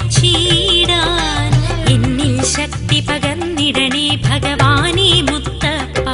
ഭജിച്ചിടാൻ എന്നിൽ ശക്തി പകർന്നിടണേ ഭഗവാനേ മുത്തപ്പ.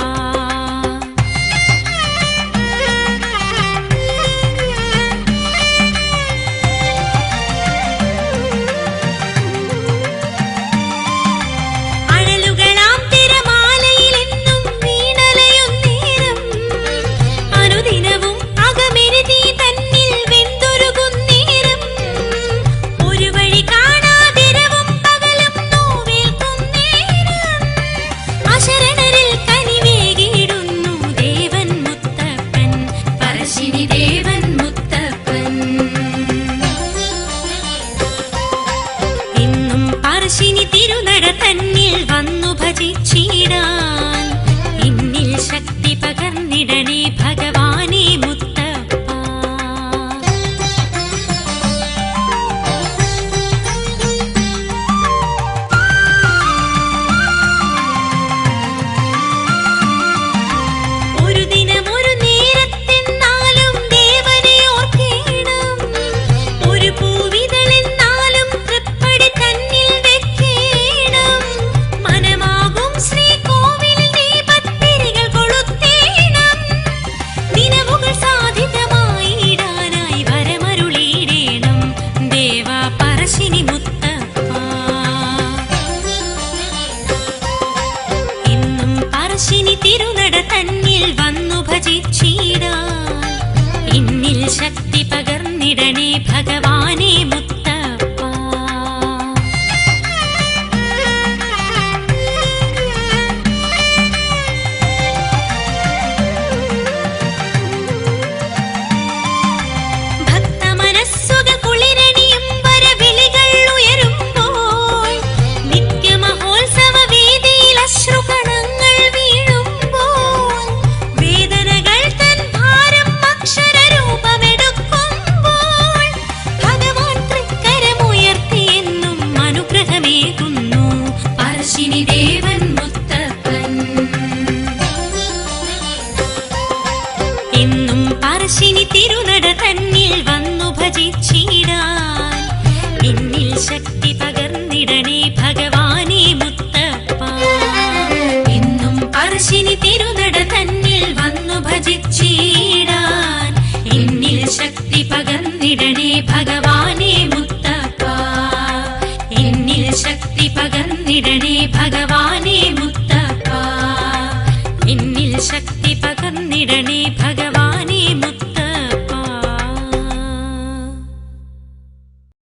പറശ്ശിനി തിരുനട തന്നിൽ വന്നു ഭജിച്ചിടാൻ എന്നിൽ ശക്തി പകർന്നിടണേ ഭഗവാനേ മുത്തപ്പ. ഒരു ദിനമൊരു നേരത്തെന്നാലും ദേവനെ ഓർക്കേണം, ഒരു പൂവിതളെന്നാലും തൃപ്പടി തന്നിൽ പറശ്ശിനി തിരുനട തന്നിൽ വന്നു ഭജിച്ചിടാൻ എന്നിൽ ശക്തി പകർന്നിടണേ ഭഗവാനേ മുത്തപ്പ. ഭക്തമനസ്സുകൾ കുളിരണിയും വരവിളികൾ ഉയരുമ്പോൾ നിത്യമഹോത്സവ വേദിയിൽ അശ്രുകണങ്ങൾ ദേവൻ മുത്തപ്പൻ. എന്നും പറശ്ശിനി തിരുനട തന്നിൽ വന്നു ഭജിച്ചിടാൻ എന്നിൽ ശക്തി പകർന്നിടണേ ഭഗവാനേ മുത്തപ്പ. എന്നും പറശ്ശിനി തിരുനട തന്നിൽ വന്നു ഭജിച്ചിടാൻ എന്നിൽ ശക്തി പകർന്നിടണേ ഭഗവാനേ മുത്തപ്പ. എന്നിൽ ശക്തി പകർന്നിടണേ ഭഗവാനേ മുത്തപ്പ. എന്നിൽ ശക്തി പകർന്നിടണേ